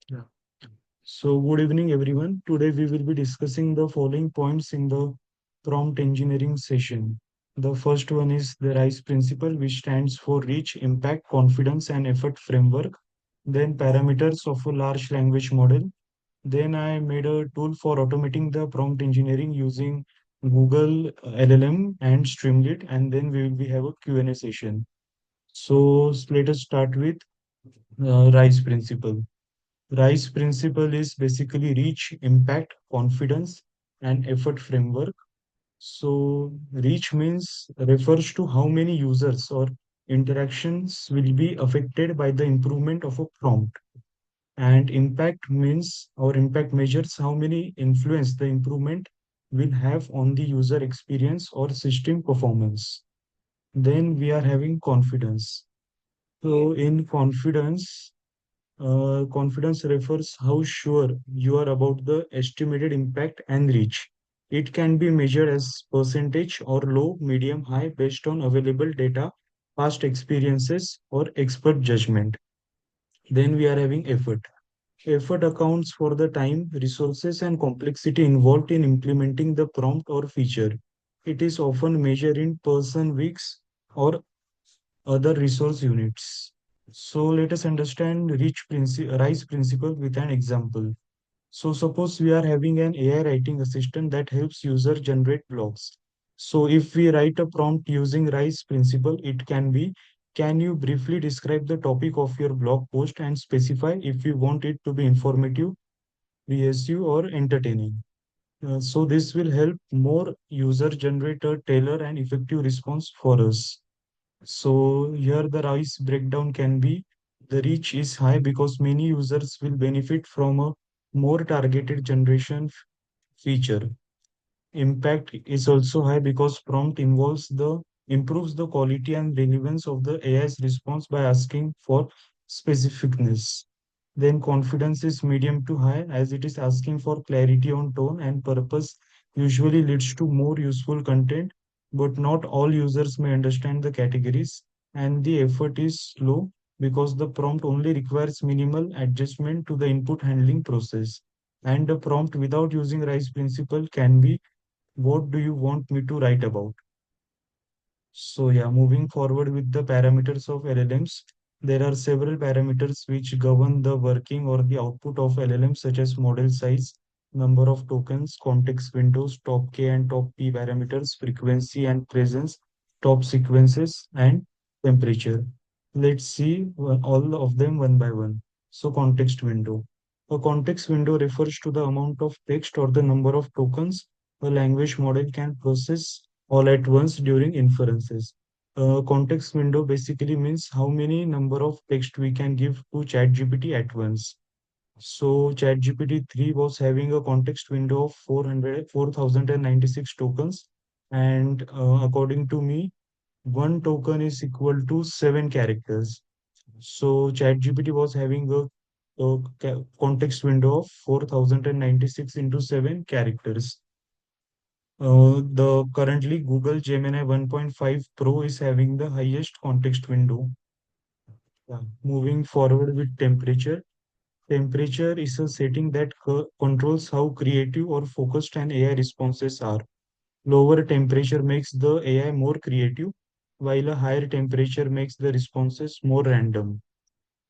Yeah. So, good evening, everyone. Today, we will be discussing the following points in the prompt engineering session. The first one is the RISE principle, which stands for Reach, Impact, Confidence, and Effort Framework. Then, parameters of a large language model. Then, I made a tool for automating the prompt engineering using Google LLM and Streamlit. And then, we will be have a Q&A session. So, let us start with RISE principle. RISE principle is basically reach, impact, confidence, and effort framework. So, reach means refers to how many users or interactions will be affected by the improvement of a prompt. And impact means or impact measures how many influence the improvement will have on the user experience or system performance. Then we are having confidence. So, in confidence, confidence refers how sure you are about the estimated impact and reach. It can be measured as percentage or low, medium, high based on available data, past experiences, or expert judgment. Then we are having effort. Effort accounts for the time, resources, and complexity involved in implementing the prompt or feature. It is often measured in person weeks or other resource units. So let us understand RISE principle with an example. So suppose we are having an AI writing assistant that helps user generate blogs. So if we write a prompt using RISE principle, it can be, can you briefly describe the topic of your blog post and specify if you want it to be informative, PSU, or entertaining. So this will help more user generate a tailored and effective response for us. So here the RISE breakdown can be, the reach is high because many users will benefit from a more targeted generation feature. Impact is also high because prompt involves the improves the quality and relevance of the AI's response by asking for specificness. Then confidence is medium to high as it is asking for clarity on tone and purpose usually leads to more useful content, but not all users may understand the categories. And the effort is low because the prompt only requires minimal adjustment to the input handling process. And a prompt without using RISE principle can be, what do you want me to write about? So yeah, moving forward with the parameters of LLMs, there are several parameters which govern the working or the output of LLMs such as model size, number of tokens, context windows, top K and top P parameters, frequency and presence, top sequences, and temperature. Let's see all of them one by one. So context window. A context window refers to the amount of text or the number of tokens a language model can process all at once during inferences. Context window basically means how many number of text we can give to ChatGPT at once. So ChatGPT 3 was having a context window of 4,096 tokens, and according to me, one token is equal to 7 characters. So ChatGPT was having a context window of 4,096 into 7 characters. The currently Google Gemini 1.5 Pro is having the highest context window. Yeah. Moving forward with temperature. Temperature is a setting that controls how creative or focused an AI responses are. Lower temperature makes the AI more creative, while a higher temperature makes the responses more random.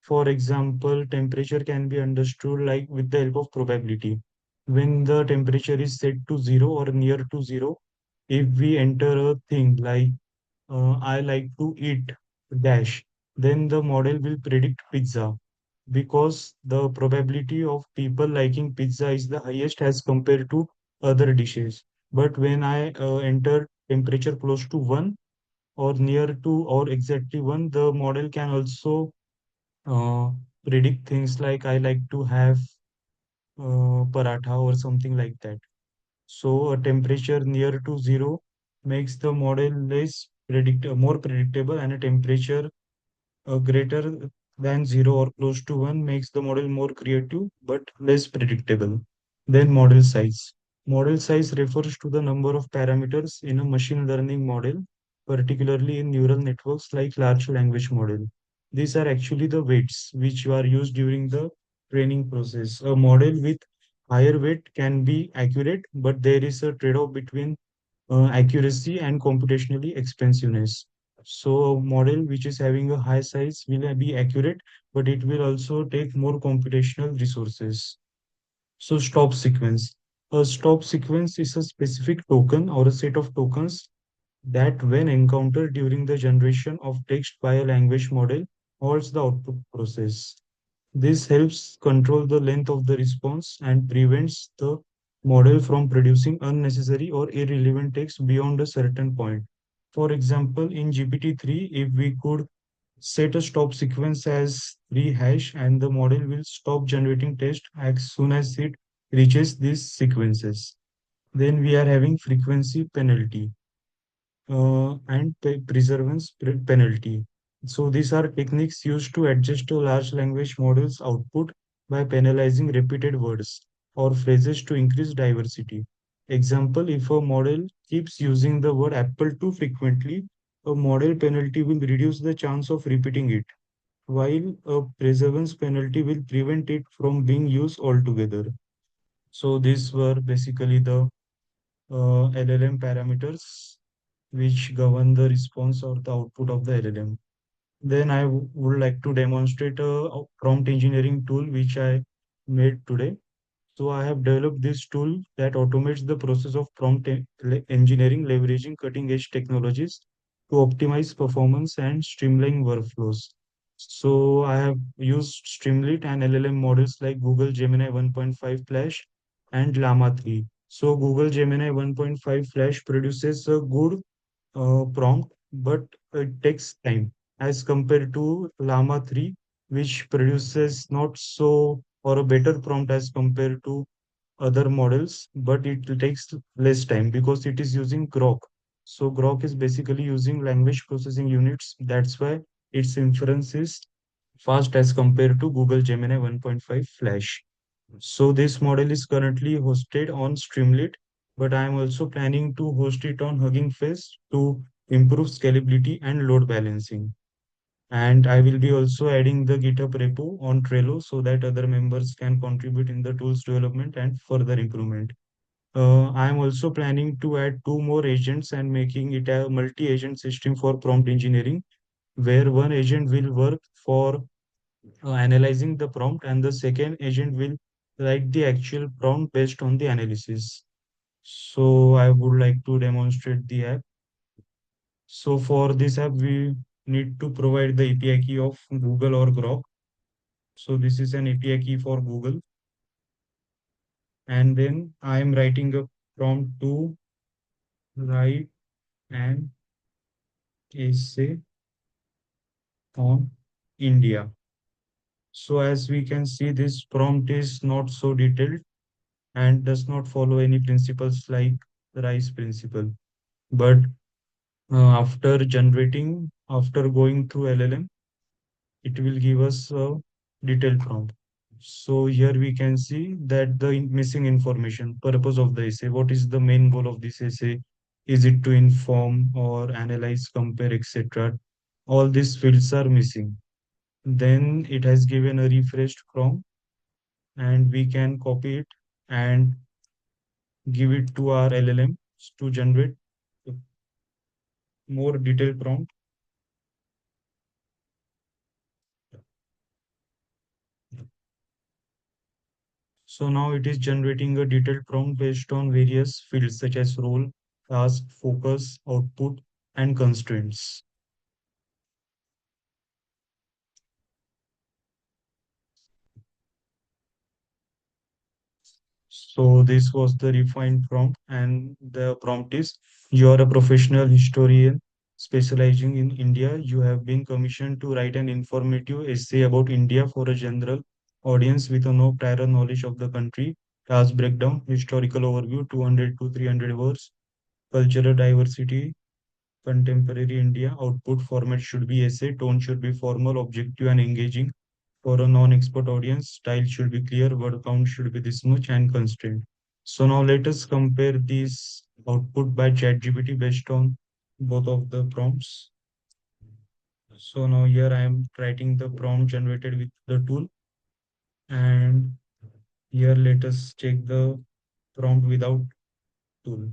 For example, temperature can be understood like with the help of probability. When the temperature is set to 0 or near to 0, if we enter a thing like I like to eat dash, then the model will predict pizza because the probability of people liking pizza is the highest as compared to other dishes. But when I enter temperature close to 1 or near to or exactly 1, the model can also uh, predict things like I like to have paratha or something like that. So a temperature near to 0 makes the model more predictable, and a temperature greater than 0 or close to 1 makes the model more creative but less predictable. Then model size. Model size refers to the number of parameters in a machine learning model, particularly in neural networks like large language model. These are actually the weights which are used during the training process. A model with higher weight can be accurate, but there is a trade-off between accuracy and computationally expensiveness. So a model which is having a high size will be accurate, but it will also take more computational resources. So stop sequence. A stop sequence is a specific token or a set of tokens that when encountered during the generation of text by a language model halts the output process. This helps control the length of the response and prevents the model from producing unnecessary or irrelevant text beyond a certain point. For example, in GPT-3, if we could set a stop sequence as 3 hash and the model will stop generating text as soon as it reaches these sequences. Then we are having frequency penalty and preservance penalty. So these are techniques used to adjust a large language model's output by penalizing repeated words or phrases to increase diversity. Example, if a model keeps using the word apple too frequently, a model penalty will reduce the chance of repeating it, while a preservance penalty will prevent it from being used altogether. So these were basically the LLM parameters which govern the response or the output of the LLM. Then I would like to demonstrate a prompt engineering tool which I made today. So I have developed this tool that automates the process of engineering, leveraging cutting edge technologies to optimize performance and streamline workflows. So I have used Streamlit and LLM models like Google Gemini 1.5 Flash and Llama 3. So Google Gemini 1.5 Flash produces a good prompt, but it takes time as compared to Llama 3, which produces not so or a better prompt as compared to other models, but it takes less time because it is using Grok. So Grok is basically using language processing units. That's why its inference is fast as compared to Google Gemini 1.5 Flash. So this model is currently hosted on Streamlit, but I am also planning to host it on Hugging Face to improve scalability and load balancing. And I will be also adding the GitHub repo on Trello so that other members can contribute in the tool's development and further improvement. I am also planning to add two more agents and making it a multi-agent system for prompt engineering, where one agent will work for analyzing the prompt and the second agent will write the actual prompt based on the analysis. So I would like to demonstrate the app. So for this app, we need to provide the API key of Google or Grok. So this is an API key for Google. And then I am writing a prompt to write an essay on India. So as we can see, this prompt is not so detailed and does not follow any principles like the RICE principle. But after going through LLM, it will give us a detailed prompt. So here we can see that the missing information, purpose of the essay, what is the main goal of this essay? Is it to inform or analyze, compare, etc.? All these fields are missing. Then it has given a refreshed prompt and we can copy it and give it to our LLM to generate a more detailed prompt. So now it is generating a detailed prompt based on various fields such as role, task, focus, output, and constraints. So this was the refined prompt, and the prompt is: you are a professional historian specializing in India. You have been commissioned to write an informative essay about India for a general audience with no prior knowledge of the country. Task breakdown, historical overview, 200 to 300 words, cultural diversity, contemporary India. Output format should be essay, tone should be formal, objective, and engaging. For a non-expert audience, style should be clear, word count should be this much, and constraint. So now let us compare these output by ChatGPT based on both of the prompts. So now here I am writing the prompt generated with the tool, And here let us check the prompt without tool.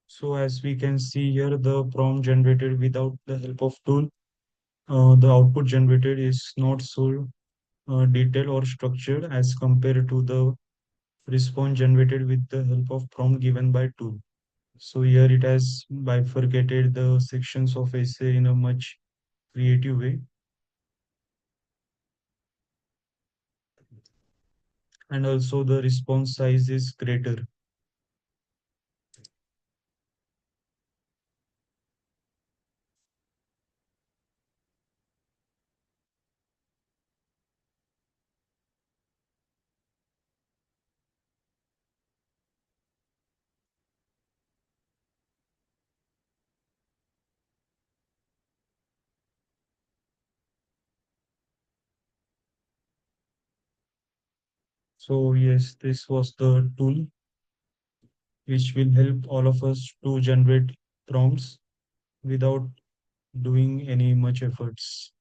So as we can see here, the prompt generated without the help of tool, the output generated is not so detailed or structured as compared to the response generated with the help of prompt given by tool. So here it has bifurcated the sections of essay in a much creative way, and also the response size is greater. So yes, this was the tool which will help all of us to generate prompts without doing any much efforts.